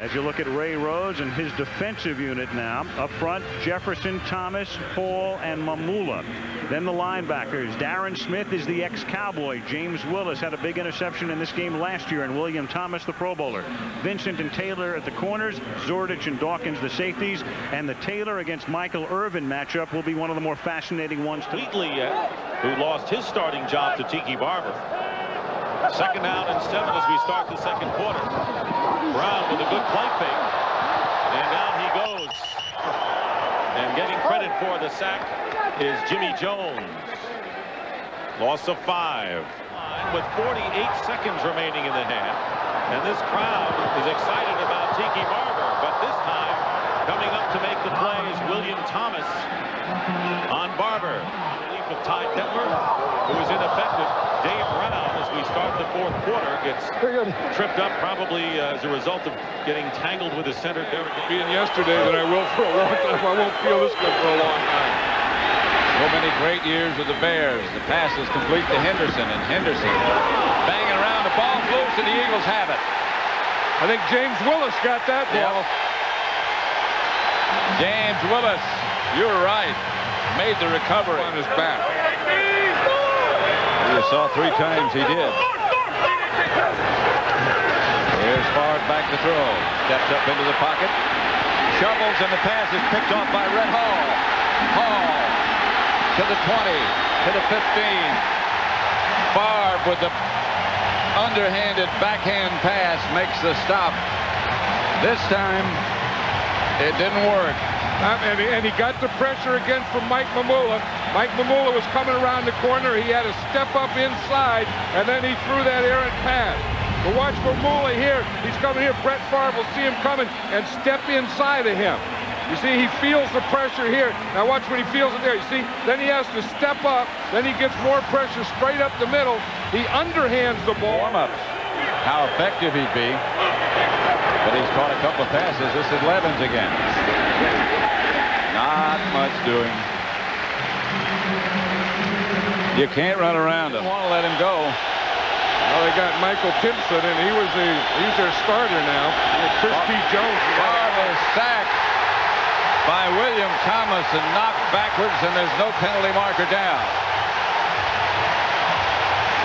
As you look at Ray Rhodes and his defensive unit now, up front, Jefferson, Thomas, Hall, and Mamula. Then the linebackers. Darren Smith is the ex-Cowboy. James Willis had a big interception in this game last year, and William Thomas, the Pro Bowler. Vincent and Taylor at the corners, Zordich and Dawkins, the safeties, and the Taylor against Michael Irvin matchup will be one of the more fascinating ones. Wheatley, who lost his starting job to Tiki Barber. Second down and 7 as we start the second quarter. Brown with a good play fake. And down he goes. And getting credit for the sack is Jimmy Jones. Loss of 5. With 48 seconds remaining in the half. And this crowd is excited about Tiki Barber. But this time, coming up to make the play is William Thomas on Barber. Relief of Ty Detmer, who is ineffective. Dave Brown, as we start the fourth quarter, gets tripped up probably as a result of getting tangled with his center, Derek. Being yesterday that I will for a long time. I won't feel this good for a long time. So many great years with the Bears. The pass is complete to Henderson, and Henderson banging around. The ball loose, and the Eagles have it. I think James Willis got that ball. James Willis, you were right. Made the recovery on his back. You saw 3 times he did. Here's Favre back to throw. Steps up into the pocket. Shovels, and the pass is picked off by Red Hall. Hall to the 20, to the 15. Favre with the underhanded backhand pass makes the stop. This time, it didn't work. And he got the pressure again from Mike Mamula. Mike Mamula was coming around the corner. He had to step up inside, and then he threw that errant pass. But watch Mamula here. He's coming here. Brett Favre will see him coming and step inside of him. You see, he feels the pressure here. Now watch when he feels it there. You see, then he has to step up. Then he gets more pressure straight up the middle. He underhands the ball. Warm-ups. How effective he'd be. But he's caught a couple of passes. This is Levens again. Not much doing. You can't run around him. Want to let him go. Well, they got Michael Timpson, and he's their starter now. Chris P. Jones. Favre is sacked by William Thomas and knocked backwards, and there's no penalty marker down.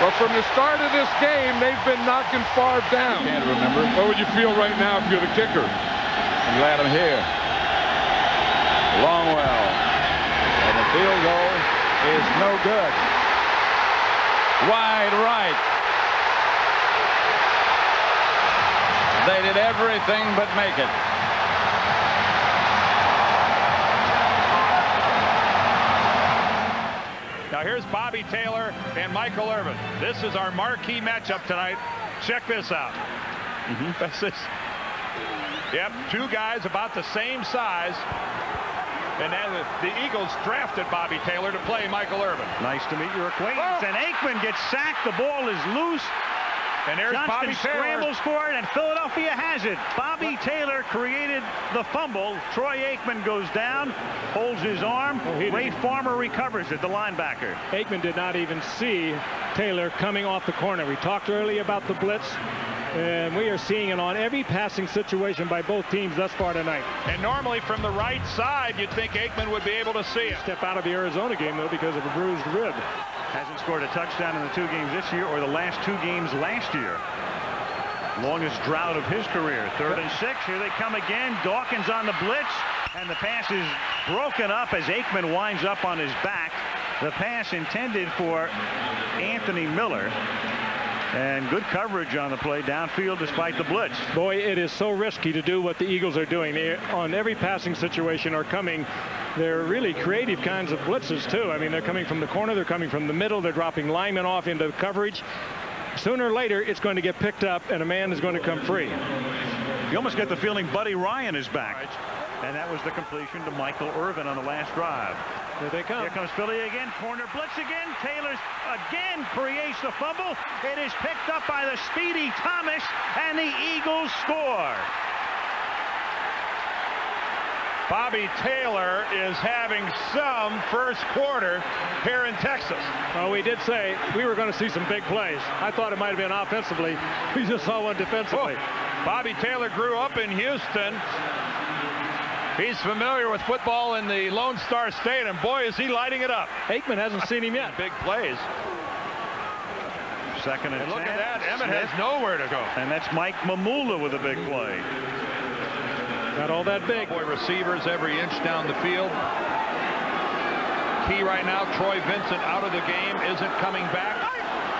Well, from the start of this game, they've been knocking Favre down. Can't remember. What would you feel right now if you're the kicker? I'm glad I'm here. Longwell. And the field goal is no good. Wide right. They did everything but make it. Now here's Bobby Taylor and Michael Irvin. This is our marquee matchup tonight. Check this out. This is, yep, 2 guys about the same size. And then the Eagles drafted Bobby Taylor to play Michael Irvin. Nice to meet your acquaintance. And Aikman gets sacked. The ball is loose. And there's Johnston Bobby Taylor. Scrambles for it, and Philadelphia has it. Bobby Taylor created the fumble. Troy Aikman goes down, holds his arm. Ray Farmer recovers it, the linebacker. Aikman did not even see Taylor coming off the corner. We talked earlier about the blitz, and we are seeing it on every passing situation by both teams thus far tonight. And normally from the right side, you'd think Aikman would be able to see it. Step out of the Arizona game, though, because of a bruised rib. Hasn't scored a touchdown in the 2 games this year or the last 2 games last year. Longest drought of his career. 3rd and 6. Here they come again. Dawkins on the blitz, and the pass is broken up as Aikman winds up on his back. The pass intended for Anthony Miller. And good coverage on the play downfield despite the blitz. Boy, it is so risky to do what the Eagles are doing. They, on every passing situation, are coming. They're really creative kinds of blitzes, too. I mean, they're coming from the corner. They're coming from the middle. They're dropping linemen off into coverage. Sooner or later, it's going to get picked up, and a man is going to come free. You almost get the feeling Buddy Ryan is back. And that was the completion to Michael Irvin on the last drive. Here they come. Here comes Philly again. Corner blitz again. Taylor again creates the fumble. It is picked up by the speedy Thomas, and the Eagles score. Bobby Taylor is having some first quarter here in Texas. Well, we did say we were going to see some big plays. I thought it might have been offensively. We just saw one defensively. Bobby Taylor grew up in Houston. He's familiar with football in the Lone Star State, and boy, is he lighting it up. Aikman hasn't seen him yet. Big plays. Second and 10. Look at that. Emmett has nowhere to go. And that's Mike Mamula with a big play. Not all that big. Boy, receivers every inch down the field. Key right now, Troy Vincent out of the game, isn't coming back.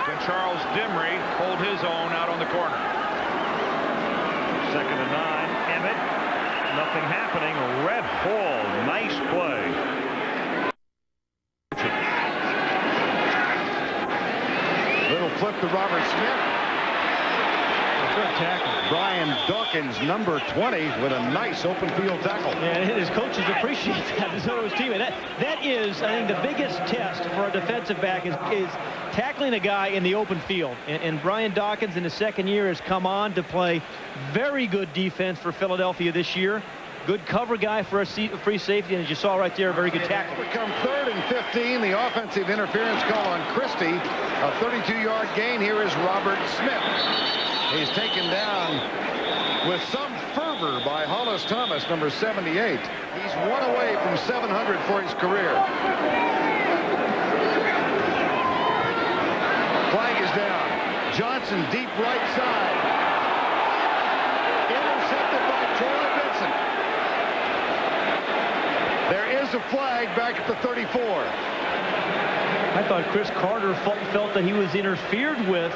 Can Charles Dimry hold his own out on the corner? Second and 9. Emmett. Nothing happening. Red Hall. Nice play. Little flip to Robert Smith. Good tackle. Brian Dawkins, number 20, with a nice open field tackle. And his coaches appreciate that, and so do his team. And that is, I think, the biggest test for a defensive back is tackling a guy in the open field. And Brian Dawkins, in his second year, has come on to play very good defense for Philadelphia this year. Good cover guy for a free safety, and as you saw right there, a very good tackle. Become 3rd and 15. The offensive interference call on Christie. A 32-yard gain. Here is Robert Smith. He's taken down with some fervor by Hollis Thomas, number 78. He's 1 away from 700 for his career. Flag is down. Johnson deep right side. Intercepted by Troy Vincent. There is a flag back at the 34. I thought Chris Carter felt that he was interfered with.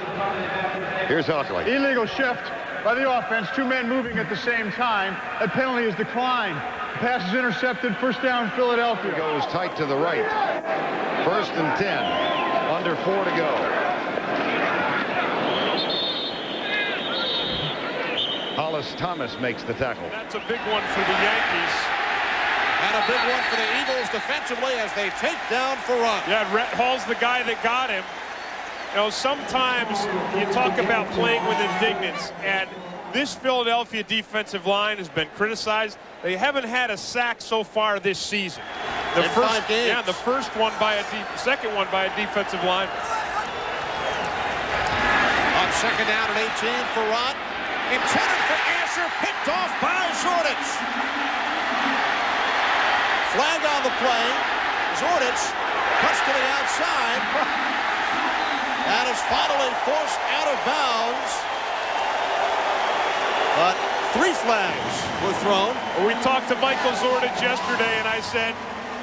Here's Hockley. Illegal shift by the offense. 2 men moving at the same time. That penalty is declined. The pass is intercepted. First down, Philadelphia. Goes tight to the right. 1st and 10. Under 4 to go. Hollis Thomas makes the tackle. That's a big one for the Yankees. And a big one for the Eagles defensively as they take down Farran. Yeah, Rhett Hall's the guy that got him. You know, sometimes you talk about playing with indignance, and this Philadelphia defensive line has been criticized. They haven't had a sack so far this season. The first, yeah, the first one by second one by a defensive line. On second down and 18, Farran intended for Asher, picked off by Zordich. Flag on the play. Zordich cuts to the outside and is finally forced out of bounds. But 3 flags were thrown. We talked to Michael Zordich yesterday, and I said,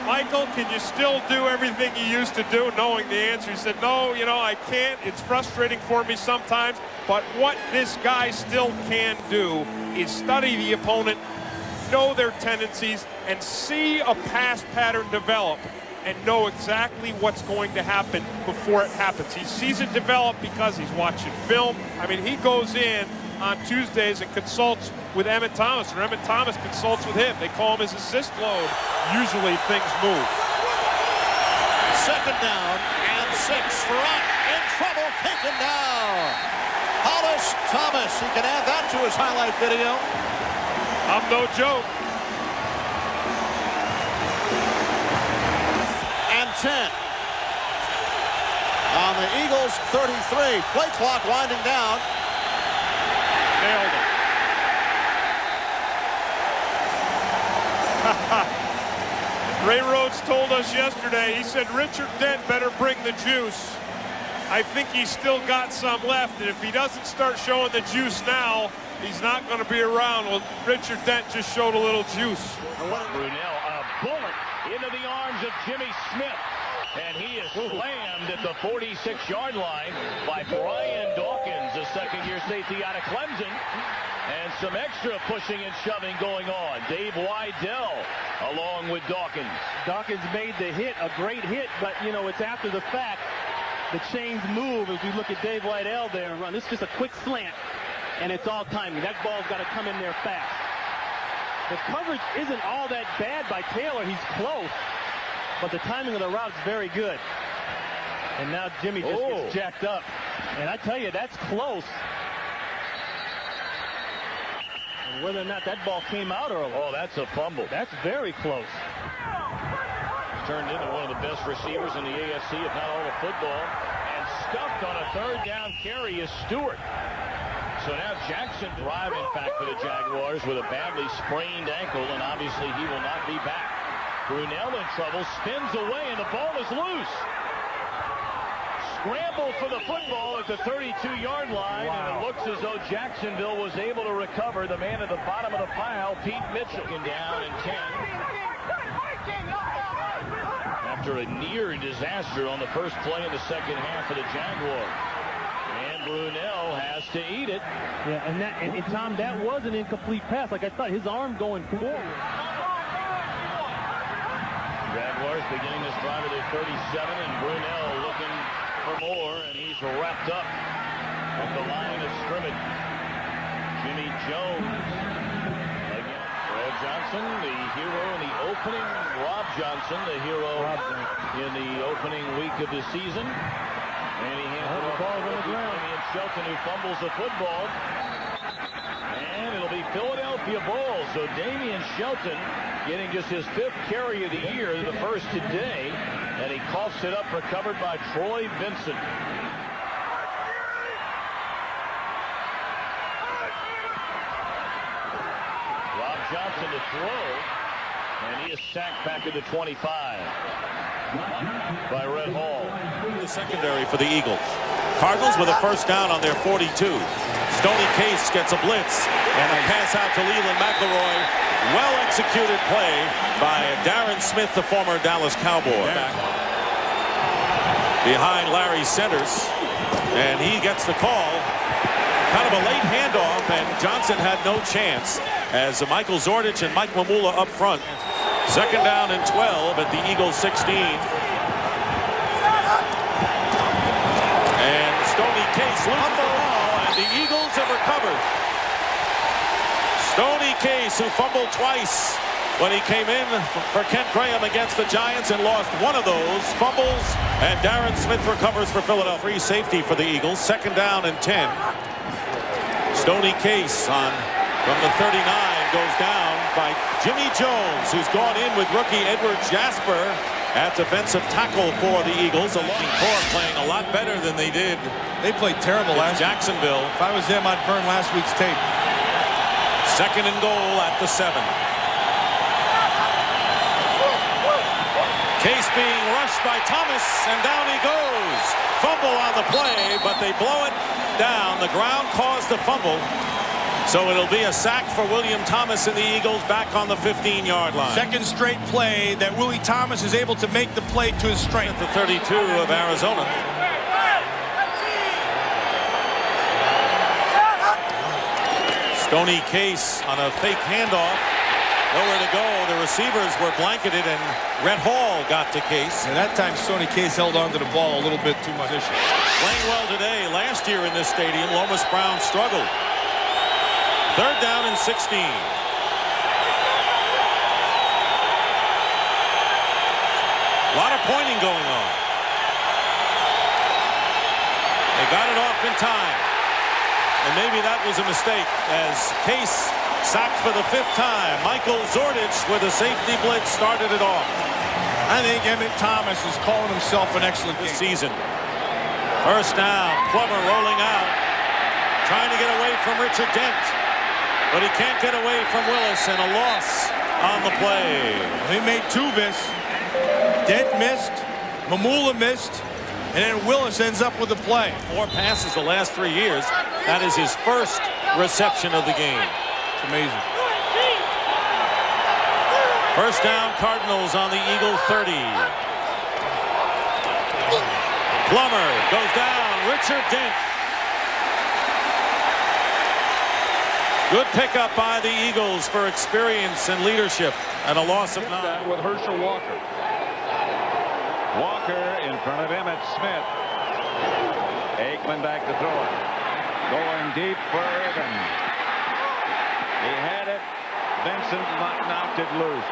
Michael, can you still do everything you used to do? Knowing the answer, he said, no, you know, I can't. It's frustrating for me sometimes. But what this guy still can do is study the opponent, know their tendencies, and see a pass pattern develop and know exactly what's going to happen before it happens. He sees it develop because he's watching film. I mean, he goes in on Tuesdays and consults with Emmett Thomas, or Emmett Thomas consults with him. They call him his assist load. Usually things move. Second down and 6. Farran in trouble, taken down. Hollis Thomas, he can add that to his highlight video. I'm no joke. And 10. On the Eagles 33. Play clock winding down. Nailed it. Ray Rhodes told us yesterday, he said Richard Dent better bring the juice. I think he's still got some left, and if he doesn't start showing the juice now, he's not going to be around. Well, Richard Dent just showed a little juice. Brunell, a bullet into the arms of Jimmy Smith, and he is slammed at the 46-yard line by Brian Dawkins, a second-year safety out of Clemson. And some extra pushing and shoving going on. Dave Wydell along with Dawkins. Dawkins made the hit, a great hit, but, you know, it's after the fact. The chains move as we look at Dave Wydell there and run. This is just a quick slant, and it's all timing. That ball's got to come in there fast. The coverage isn't all that bad by Taylor. He's close, but the timing of the route is very good. And now Jimmy just gets jacked up. And I tell you, that's close. And whether or not that ball came out early. Oh, that's a fumble. That's very close. Turned into one of the best receivers in the AFC, if not all of football. And stuffed on a 3rd down carry is Stewart. So now Jackson drive, in fact, for the Jaguars with a badly sprained ankle, and obviously he will not be back. Brunell in trouble, spins away, and the ball is loose. Scramble for the football at the 32-yard line, and it looks as though Jacksonville was able to recover. The man at the bottom of the pile, Pete Mitchell, down in 10. After a near disaster on the first play in the second half of the Jaguars. And Brunell has to eat it. Yeah, and Tom, that was an incomplete pass. Like I thought, his arm going forward. Jaguars beginning this drive at their 37, and Brunell looking for more, and he's wrapped up at the line of scrimmage. Jimmy Jones again. Fred Johnson, the hero in the opening. Rob Johnson, the hero in the opening week of the season. And he hands it off to Damian Shelton, who fumbles the football. And it'll be Philadelphia ball. So Damian Shelton getting just his 5th carry of the year, the first today. And he coughs it up, recovered by Troy Vincent. Rob Johnson to throw. And he is sacked back at the 25 by Red Hall. The secondary for the Eagles. Cardinals with a first down on their 42. Stoney Case gets a blitz and a pass out to Leland McElroy. Well executed play by Darren Smith, the former Dallas Cowboy. Behind Larry Centers, and he gets the call. Kind of a late handoff, and Johnson had no chance as Michael Zordich and Mike Mamula up front. Second down and 12 at the Eagles 16. And Stoney Case loses the ball, and the Eagles have recovered. Stoney Case, who fumbled twice when he came in for Kent Graham against the Giants and lost one of those fumbles, and Darren Smith recovers for Philadelphia. Free safety for the Eagles. Second down and 10. Stoney Case from the 39 goes down by Jimmy Jones, who's gone in with rookie Edward Jasper at defensive tackle for the Eagles. A long core playing a lot better than they did. They played terrible last Jacksonville. If I was them, I'd burn last week's tape. Second and goal at the 7. Case being rushed by Thomas, and down he goes. Fumble on the play, but they blow it down. The ground caused the fumble. So it'll be a sack for William Thomas and the Eagles back on the 15-yard line. Second straight play that Willie Thomas is able to make the play to his strength. At the 32 of Arizona. Stoney Case on a fake handoff. Nowhere to go. The receivers were blanketed, and Red Hall got to Case. And that time Stoney Case held on to the ball a little bit too much. Playing well today. Last year in this stadium, Lomas Brown struggled. Third down and 16. A lot of pointing going on. They got it off in time. And maybe that was a mistake as Case sacked for the 5th time. Michael Zordich with a safety blitz started it off. I think Emmett Thomas is calling himself an excellent this season. First down. Plummer rolling out. Trying to get away from Richard Dent. But he can't get away from Willis, and a loss on the play. He made 2 miss. Dent missed. Mamula missed. And then Willis ends up with the play. 4 passes the last 3 years. That is his first reception of the game. It's amazing. First down, Cardinals on the Eagle 30. Plummer goes down. Richard Dent. Good pickup by the Eagles for experience and leadership, and a loss of 9. With Herschel Walker. Walker in front of Emmitt Smith. Aikman back to throw it. Going deep for Irvin. He had it. Vincent knocked it loose.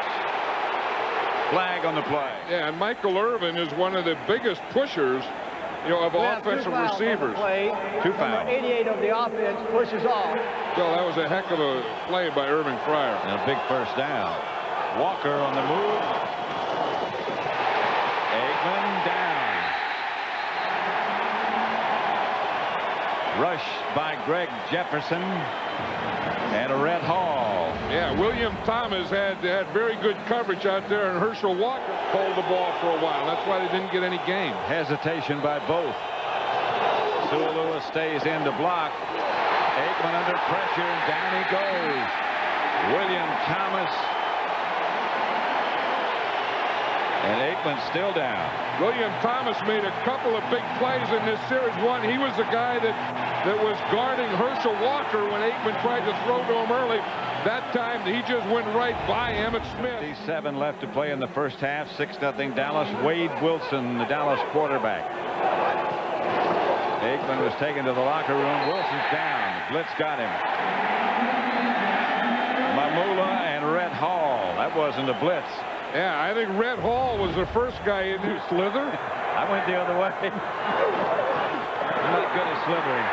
Flag on the play. Yeah, and Michael Irvin is one of the biggest pushers, of offensive receivers. 2 fouls. 88 of the offense pushes off. Well, that was a heck of a play by Irving Fryer. And a big first down. Walker on the move. Aikman down. Rush by Greg Jefferson and Red Hall. Yeah, William Thomas had very good coverage out there, and Herschel Walker pulled the ball for a while. That's why they didn't get any game. Hesitation by both. Lewis stays in to block. Aikman under pressure, and down he goes. William Thomas. And Aikman still down. William Thomas made a couple of big plays in this series. One, he was the guy that was guarding Herschel Walker when Aikman tried to throw to him early. That time, he just went right by Emmitt Smith. 7 left to play in the first half. 6-0 Dallas. Wade Wilson, the Dallas quarterback. Aikman was taken to the locker room. Wilson's down. Blitz got him. Mamula and Red Hall. That wasn't a blitz. Yeah, I think Red Hall was the first guy in who slither. I went the other way. I'm not good at slithering.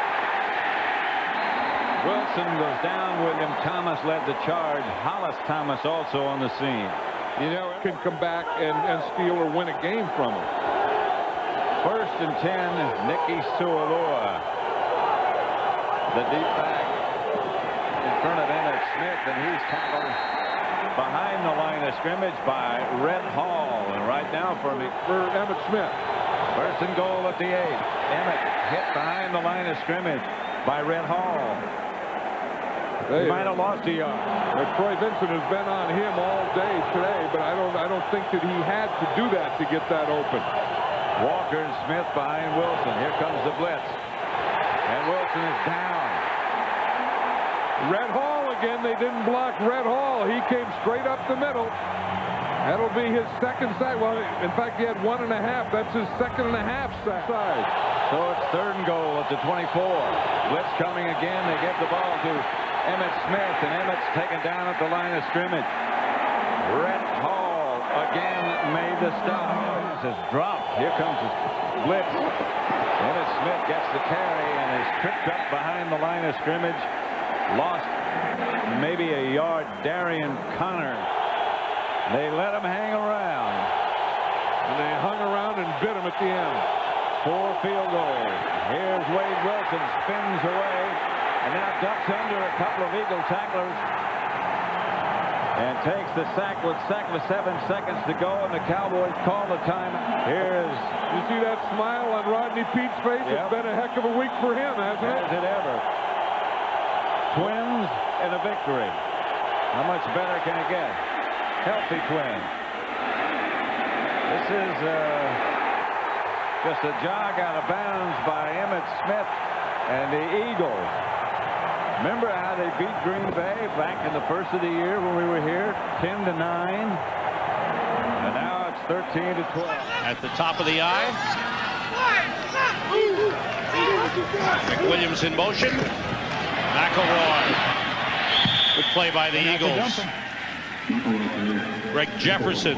Wilson goes down. William Thomas led the charge. Hollis Thomas also on the scene. You know, can come back and steal or win a game from him. 1st and 10, Nicky Sualua. The deep back in front of Emmitt Smith, and he's tackled behind the line of scrimmage by Red Hall. And right now for Emmitt Smith. 1st and goal at the 8. Emmitt hit behind the line of scrimmage by Red Hall. He might have lost a yard. Troy Vincent has been on him all day today, but I don't think that he had to do that to get that open. Walker and Smith behind Wilson. Here comes the blitz. And Wilson is down. Red Hall again. They didn't block Red Hall. He came straight up the middle. That'll be his second sack. Well, in fact, he had 1.5. That's his 2.5 sack. So it's 3rd and goal at the 24. Blitz coming again. They give the ball to Emmitt Smith, and Emmitt's taken down at the line of scrimmage. Red Hall again made the stop. Has dropped. Here comes his blitz. Emmitt Smith gets the carry and is tripped up behind the line of scrimmage. Lost maybe a yard. Darian Connor. They let him hang around. And they hung around and bit him at the end. 4 field goals. Here's Wade Wilson, spins away, and now ducks under a couple of Eagle tacklers. And takes the sack with 7 seconds to go, and the Cowboys call the timeout. Here's... You see that smile on Rodney Pete's face? Yep. It's been a heck of a week for him, hasn't it? Has it ever. Twins and a victory. How much better can it get? Healthy twins. This is just a jog out of bounds by Emmitt Smith and the Eagles. Remember how they beat Green Bay back in the first of the year when we were here? 10-9. And now it's 13-12. At the top of the eye. McWilliams in motion. McElroy. Good play by the Eagles. Greg Jefferson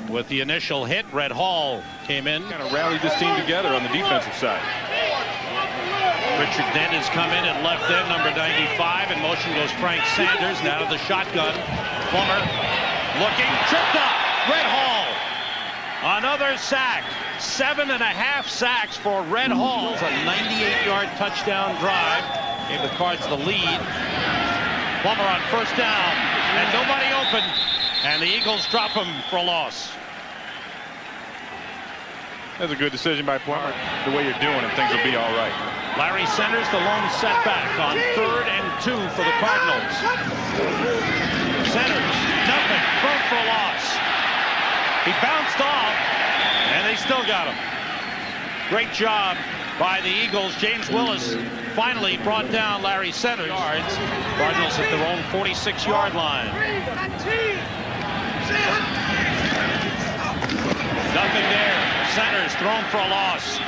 with the initial hit. Red Hall came in. Kind of rallied this team together on the defensive side. Richard Dent has come in at left end, number 95. In motion goes Frank Sanders. Now to the shotgun. Plummer looking, tripped up. Red Hall. Another sack. 7.5 sacks for Red Hall. It's a 98-yard touchdown drive. Gave the Cards the lead. Plummer on 1st down. And nobody open. And the Eagles drop him for a loss. That's a good decision by Plummer. The way you're doing it, things will be all right. Larry Centers, the lone setback on 3rd and 2 for the Cardinals. Centers, nothing, thrown for a loss. He bounced off, and they still got him. Great job by the Eagles. James Willis finally brought down Larry Centers. Cardinals at their own 46-yard line. Nothing there. Centers thrown for a loss.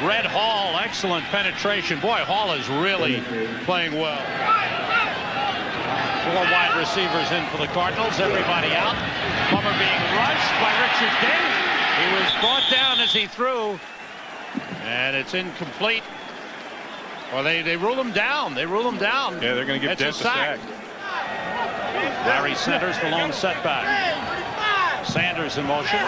Red Hall, excellent penetration. Boy, Hall is really playing well. 4 wide receivers in for the Cardinals. Everybody out. Plummer being rushed by Richard Dent. He was brought down as he threw. And it's incomplete. Well, they rule him down. They rule him down. Yeah, they're going to give Dent a sack. Larry Centers, the lone setback. Sanders in motion.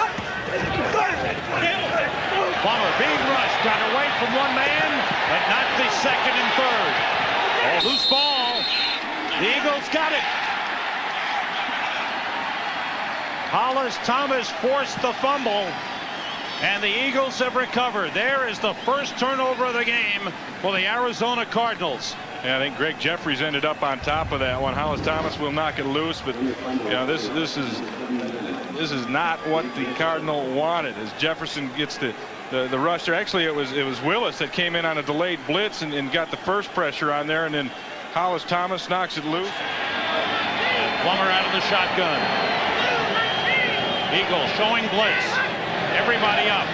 Plummer being rushed, got away from one man, but not the second and third. Oh, loose ball. The Eagles got it. Hollis Thomas forced the fumble, and the Eagles have recovered. There is the first turnover of the game for the Arizona Cardinals. Yeah, I think Greg Jeffries ended up on top of that one. Hollis Thomas will knock it loose, but you know, this is not what the Cardinal wanted. As Jefferson gets the rush there. Actually, it was Willis that came in on a delayed blitz and got the first pressure on there, and then Hollis Thomas knocks it loose. And Plummer out of the shotgun. Eagles showing blitz. Everybody up.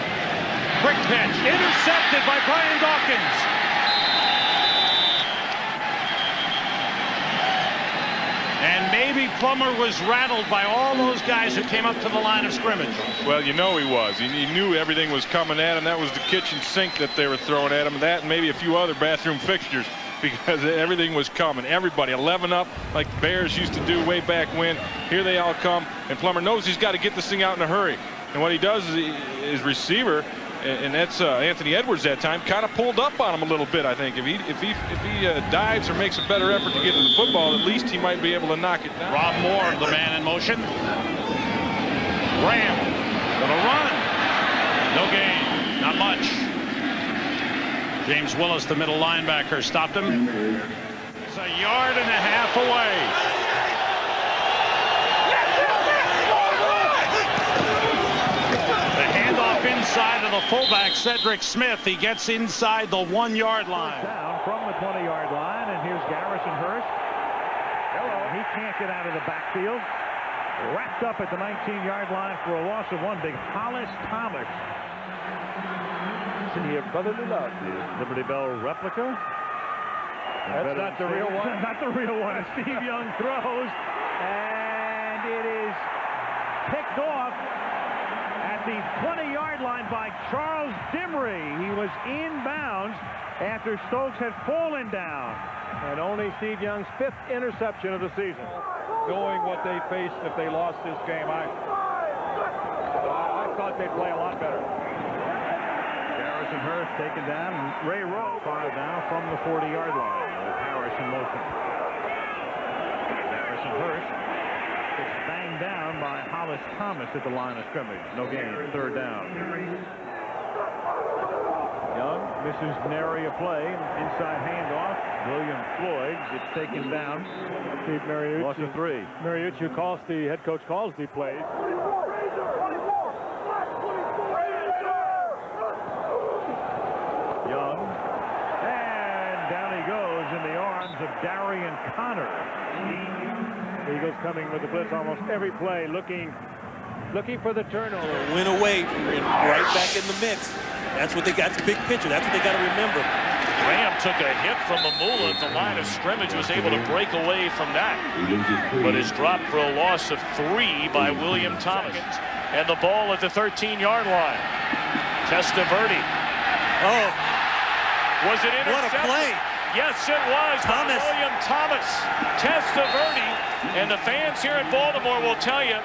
Quick pitch intercepted by Brian Dawkins. And maybe Plummer was rattled by all those guys who came up to the line of scrimmage. Well, you know he was. He knew everything was coming at him. That was the kitchen sink that they were throwing at him. That and maybe a few other bathroom fixtures, because everything was coming. Everybody 11 up like the Bears used to do way back when. Here they all come, and Plummer knows he's got to get this thing out in a hurry. And what he does is his receiver, and that's Anthony Edwards that time, kind of pulled up on him a little bit. I think if he dives or makes a better effort to get to the football, at least he might be able to knock it down. Rob Moore, the man in motion. Graham gonna run. No gain, not much. James Willis, the middle linebacker, stopped him. It's a yard and a half away. Inside of the fullback, Cedric Smith. He gets inside the 1 yard line. Down from the 20-yard line, and here's Garrison Hurst. He can't get out of the backfield. Wrapped up at the 19-yard line for a loss of one. Big Hollis Thomas. Listen here, brotherly love. Liberty Bell replica. That's not the real one. Not the real one. Steve Young throws, and it is picked off at the 20-yard line by Charles Dimry. He was inbounds after Stokes had fallen down. And only Steve Young's 5th interception of the season. Knowing what they faced if they lost this game, I thought they'd play a lot better. Garrison Hurst taken down. Ray Rowe fired now from the 40-yard line with Harris in motion. Garrison Hurst gets banged down by Hollis Thomas at the line of scrimmage. No gain. 3rd down. Young misses nary a play. Inside handoff. William Floyd gets taken down. Steve Mariucci. Loss of 3. Mariucci calls the head coach calls the plays. Young. And down he goes in the arms of Darian Connor. Eagles coming with the blitz almost every play, looking for the turnover. Went away from right back in the mix. That's what they got. The big picture. That's what they got to remember. Graham took a hit from Mamula at the line of scrimmage, was able to break away from that, but is dropped for a loss of 3 by William Thomas. And the ball at the 13-yard line. Testaverde. Oh, was it intercepted? What a play! Yes, it was. Thomas. William Thomas. Testaverde. And the fans here in Baltimore will tell you,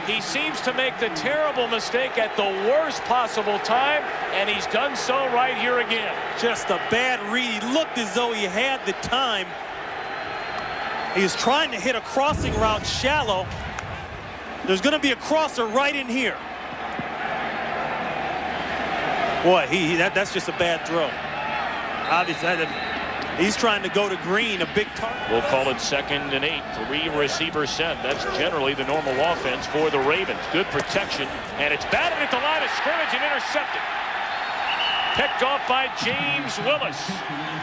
he seems to make the terrible mistake at the worst possible time, and he's done so right here again. Just a bad read. He looked as though he had the time. He was trying to hit a crossing route shallow. There's going to be a crosser right in here. Boy, that's just a bad throw. Obviously, he's trying to go to green, a big target. We'll call it 2nd and 8. 3 receiver set. That's generally the normal offense for the Ravens. Good protection, and it's batted at the line of scrimmage and intercepted. Picked off by James Willis.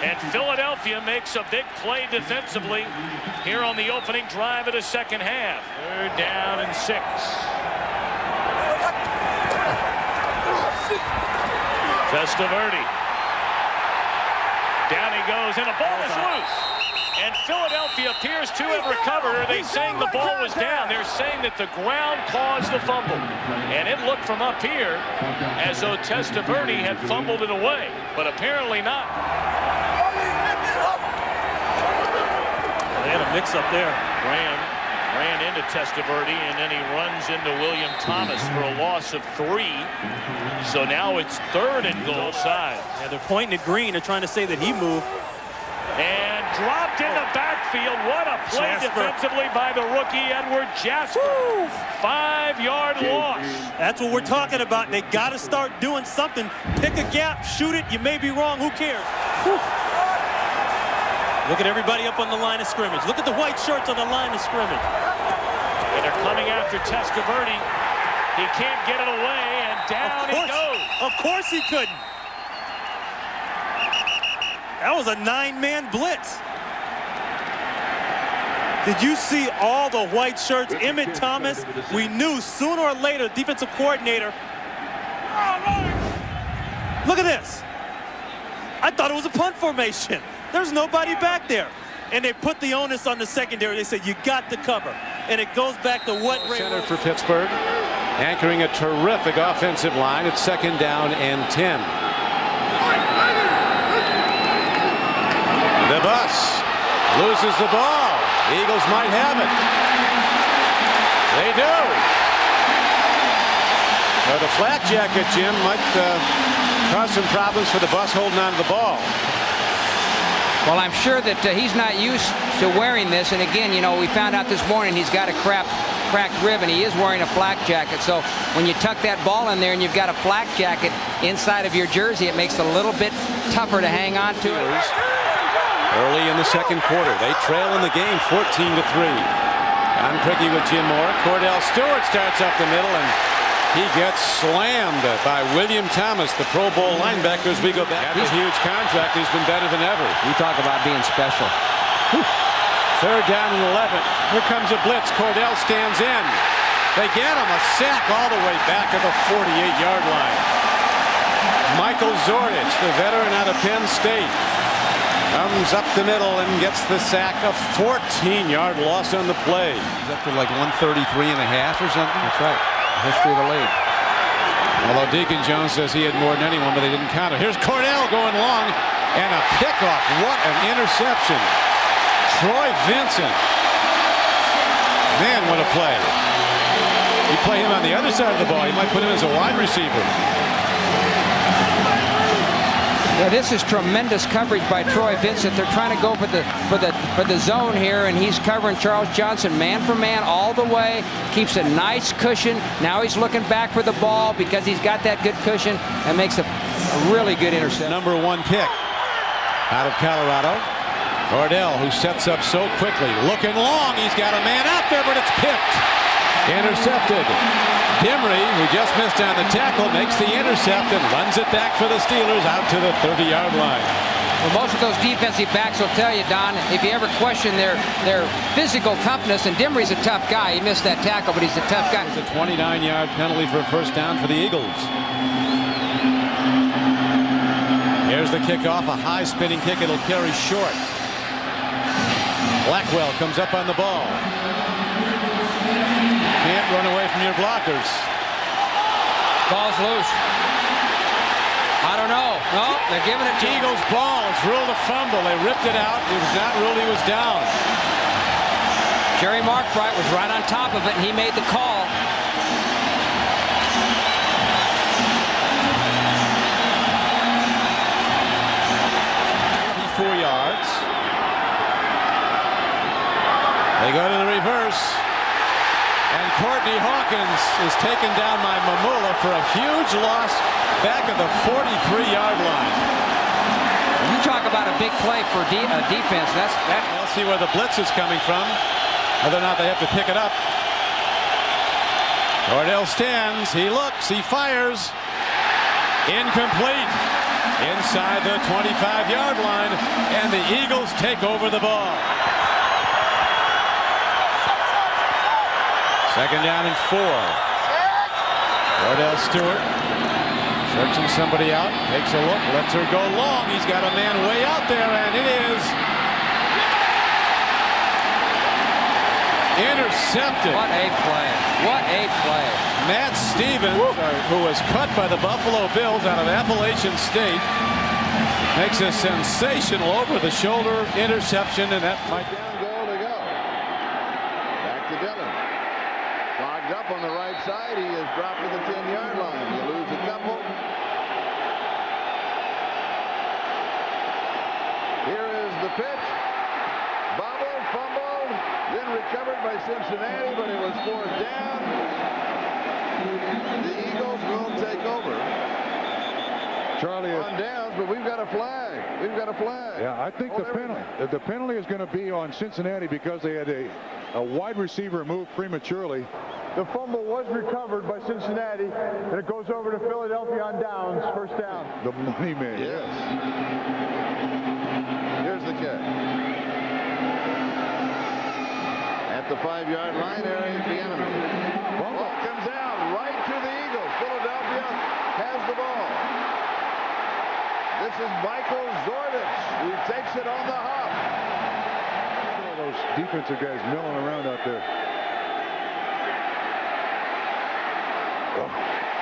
And Philadelphia makes a big play defensively here on the opening drive of the second half. 3rd down and 6. Testaverde. Down he goes, and the ball is loose. And Philadelphia appears to have recovered. Are they saying the ball was down? They're saying that the ground caused the fumble. And it looked from up here as though Testaverde had fumbled it away, but apparently not. They had a mix-up there. Graham ran into Testaverde, and then he runs into William Thomas for a loss of 3. So now it's 3rd and goal side. Yeah, they're pointing at Green. They're trying to say that he moved. And dropped in the backfield. What a play defensively by the rookie Edward Jasper. 5-yard loss. That's what we're talking about. They got to start doing something. Pick a gap, shoot it. You may be wrong. Who cares? Whew. Look at everybody up on the line of scrimmage. Look at the white shirts on the line of scrimmage. And they're coming after Testaverde. He can't get it away, and down he goes. Of course he couldn't. That was a 9-man blitz. Did you see all the white shirts? Emmett Thomas, we knew sooner or later, defensive coordinator. Look at this. I thought it was a punt formation. There's nobody back there. And they put the onus on the secondary. They said, you got to cover. And it goes back to what Ray center for Pittsburgh, anchoring a terrific offensive line. It's 2nd down and 10. The bus loses the ball. The Eagles might have it. They do. Well, the flat jacket, Jim, might cause some problems for the bus holding on to the ball. Well, I'm sure that he's not used to wearing this. And again, you know, we found out this morning he's got a cracked rib, and he is wearing a flak jacket. So when you tuck that ball in there and you've got a flak jacket inside of your jersey, it makes it a little bit tougher to hang on to it. Early in the 2nd quarter, they trail in the game 14-3. Don Criqui with Jim Moore. Cordell Stewart starts up the middle, and he gets slammed by William Thomas, the Pro Bowl linebacker. As we go back, a huge contract. He's been better than ever. You talk about being special. Whew. 3rd down and 11. Here comes a blitz. Cordell stands in. They get him a sack all the way back at the 48-yard line. Michael Zordich, the veteran out of Penn State, comes up the middle and gets the sack. A 14-yard loss on the play. He's up to like 133 and a half or something. That's right. History of the league. Although Deacon Jones says he had more than anyone, but they didn't count it. Here's Cordell going long, and a pickoff. What an interception. Troy Vincent. Man, what a play. You play him on the other side of the ball, you might put him as a wide receiver. Yeah, this is tremendous coverage by Troy Vincent. They're trying to go for the zone here, and he's covering Charles Johnson man for man all the way. Keeps a nice cushion. Now he's looking back for the ball because he's got that good cushion, and makes a really good interception. Number 1 pick out of Colorado. Cordell, who sets up so quickly, looking long. He's got a man out there, but it's picked. Intercepted. Dimry, who just missed on the tackle, makes the intercept and runs it back for the Steelers out to the 30-yard line. Well, most of those defensive backs will tell you, Don, if you ever question their physical toughness, and Dimry's a tough guy. He missed that tackle, but he's a tough guy. It's a 29-yard penalty for a 1st down for the Eagles. Here's the kickoff, a high spinning kick. It'll carry short. Blackwell comes up on the ball. Can't run away from your blockers. Ball's loose. I don't know. No, they're giving it to Eagles ball. It's ruled a fumble. They ripped it out. It was not ruled he was down. Jerry Markbright was right on top of it, and he made the call. 4 yards. They go to the reverse. And Courtney Hawkins is taken down by Mamula for a huge loss back at the 43-yard line. You talk about a big play for defense. They'll see where the blitz is coming from, whether or not they have to pick it up. Cordell stands, he looks, he fires. Incomplete. Inside the 25-yard line, and the Eagles take over the ball. 2nd down and 4. Cordell Stewart searching somebody out, takes a look, lets her go long. He's got a man way out there, and it is intercepted. What a play. What a play. Matt Stevens, who was cut by the Buffalo Bills out of Appalachian State, makes a sensational over-the-shoulder interception, and that might... Down goal to go. Back to Dillon. Clogged up on the right side. He is dropped to the 10-yard line. You lose a couple. Here is the pitch. Bobble, fumble, then recovered by Cincinnati, but it was fourth down. The Eagles will take over. Charlie, on downs, but we've got a flag. We've got a flag. Yeah, I think the penalty is going to be on Cincinnati because they had a wide receiver move prematurely. The fumble was recovered by Cincinnati, and it goes over to Philadelphia on downs, first down. The money man. Yes. Here's the kick. At the 5-yard line, there ain't the enemy. Ball comes out right to the Eagles. Philadelphia has the ball. This is Michael Zordich, who takes it on the hop. All those defensive guys milling around out there.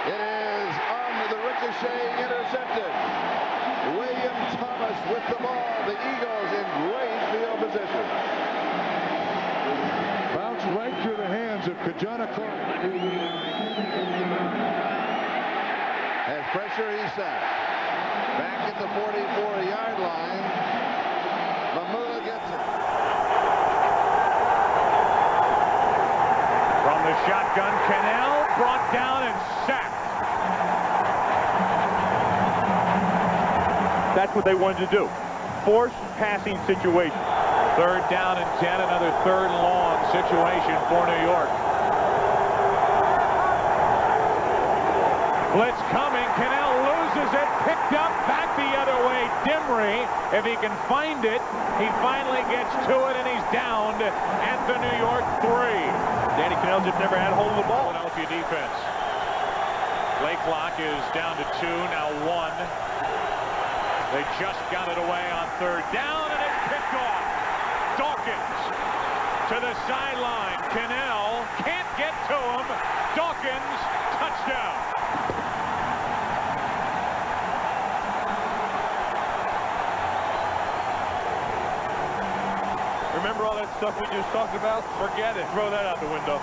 It is on the ricochet, intercepted. William Thomas with the ball. The Eagles in great field position. Bounced right through the hands of Kajana Clark. Has pressure, he's sacked. Back at the 44-yard line. Mamula gets it. From the shotgun, Cannell brought down and sacked. That's what they wanted to do. Force passing situation. 3rd down and 10, another 3rd and long situation for New York. Blitz coming. Cannell loses it. Picked up back the other way. Dimry, if he can find it, he finally gets to it, and he's downed at the New York 3. Danny Cannell just never had a hold of the ball. Philadelphia defense. Play clock is down to 2, now 1. They just got it away on 3rd down, and it's picked off. Dawkins to the sideline. Cannell can't get to him. Dawkins, touchdown. Remember all that stuff we just talked about? Forget it. Throw that out the window.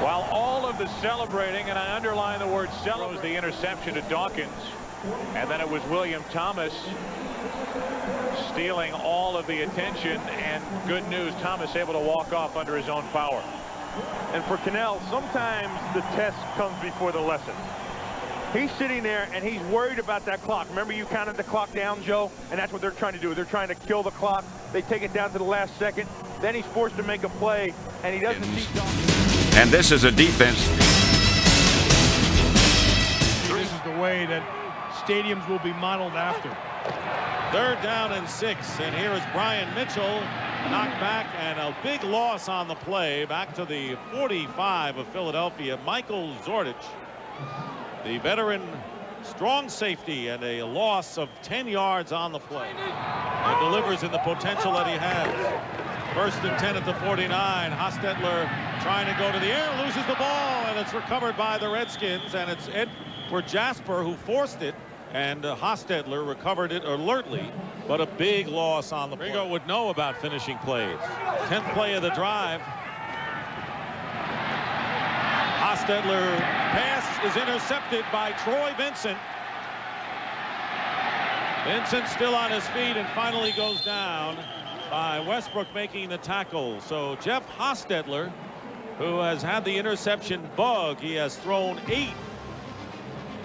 While all of the celebrating, and I underline the word celebrate, the interception to Dawkins, and then it was William Thomas stealing all of the attention, and good news, Thomas able to walk off under his own power. And for Cannell, sometimes the test comes before the lesson. He's sitting there, and he's worried about that clock. Remember, you counted the clock down, Joe? And that's what they're trying to do. They're trying to kill the clock. They take it down to the last second. Then he's forced to make a play, and he doesn't see Dawkins. And this is a defense. This is the way that stadiums will be modeled after. 3rd down and 6, and here is Brian Mitchell. Knocked back, and a big loss on the play. Back to the 45 of Philadelphia. Michael Zordich, the veteran strong safety, and a loss of 10 yards on the play. And delivers in the potential that he has. 1st and 10 at the 49. Hostetler trying to go to the air, loses the ball, and it's recovered by the Redskins, and it's Ed for Jasper who forced it, and Hostetler recovered it alertly, but a big loss on the play. Ringo would know about finishing plays. 10th play of the drive. Hostetler pass is intercepted by Troy Vincent. Vincent still on his feet and finally goes down by Westbrook making the tackle. So Jeff Hostetler, who has had the interception bug, he has thrown 8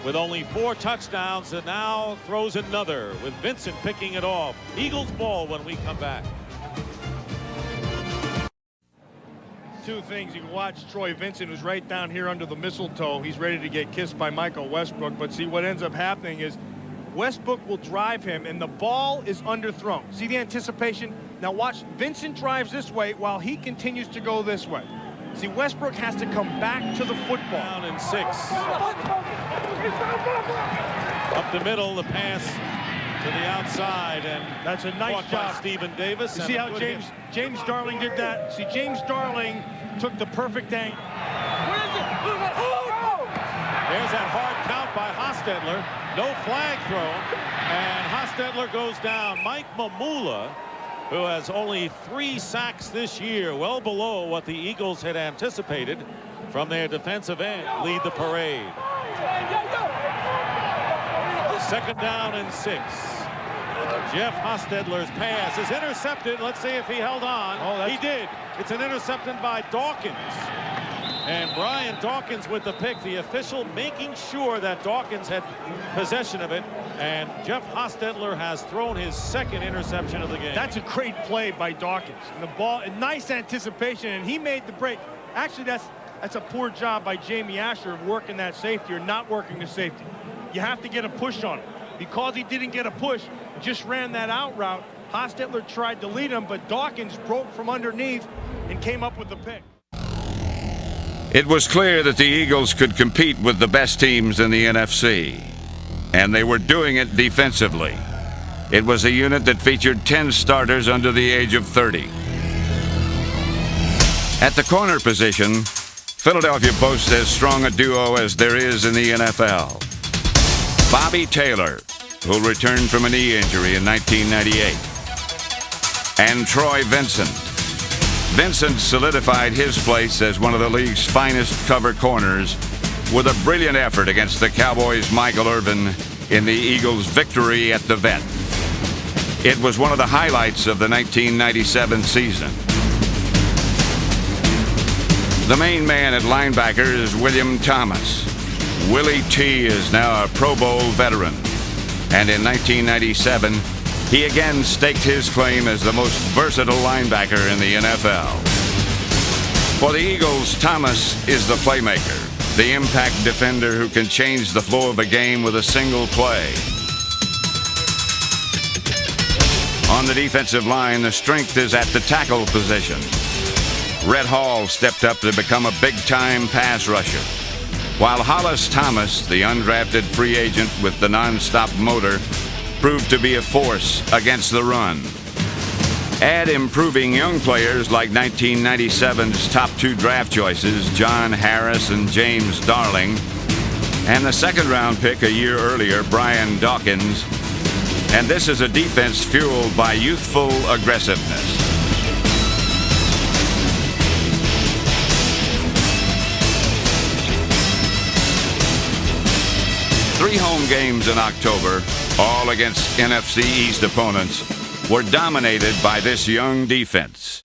with only 4 touchdowns, and now throws another with Vincent picking it off. Eagles ball when we come back. Two things. You can watch Troy Vincent, who's right down here under the mistletoe. He's ready to get kissed by Michael Westbrook. But see, what ends up happening is Westbrook will drive him, and the ball is underthrown. See the anticipation? Now watch, Vincent drives this way while he continues to go this way. See, Westbrook has to come back to the football. Down and 6. Up the middle, the pass to the outside, and that's a nice job. Stephen Davis. You see how James Darling did that? See, James Darling took the perfect angle. There's that hard count by Hostetler. No flag thrown, and Hostetler goes down. Mike Mamula, who has only 3 sacks this year, well below what the Eagles had anticipated from their defensive end, lead the parade. 2nd down and 6. Jeff Hostetler's pass is intercepted. Let's see if he held on. He did. It's an interception by Dawkins. And Brian Dawkins with the pick, the official making sure that Dawkins had possession of it. And Jeff Hostetler has thrown his 2nd interception of the game. That's a great play by Dawkins. And the ball, a nice anticipation, and he made the break. Actually, that's a poor job by Jamie Asher of working that safety or not working the safety. You have to get a push on him. Because he didn't get a push, just ran that out route. Hostetler tried to lead him, but Dawkins broke from underneath and came up with the pick. It was clear that the Eagles could compete with the best teams in the NFC, and they were doing it defensively. It was a unit that featured 10 starters under the age of 30. At the corner position, Philadelphia boasts as strong a duo as there is in the NFL. Bobby Taylor, who returned from a knee injury in 1998, and Troy Vincent. Vincent solidified his place as one of the league's finest cover corners with a brilliant effort against the Cowboys' Michael Irvin in the Eagles' victory at the Vet. It was one of the highlights of the 1997 season. The main man at linebacker is William Thomas. Willie T is now a Pro Bowl veteran, and in 1997, he again staked his claim as the most versatile linebacker in the NFL. For the Eagles, Thomas is the playmaker, the impact defender who can change the flow of a game with a single play. On the defensive line, the strength is at the tackle position. Red Hall stepped up to become a big-time pass rusher, while Hollis Thomas, the undrafted free agent with the non-stop motor, proved to be a force against the run. Add improving young players like 1997's top 2 draft choices, John Harris and James Darling, and the 2nd-round pick a year earlier, Brian Dawkins, and this is a defense fueled by youthful aggressiveness. Three home games in October, all against NFC East opponents, were dominated by this young defense.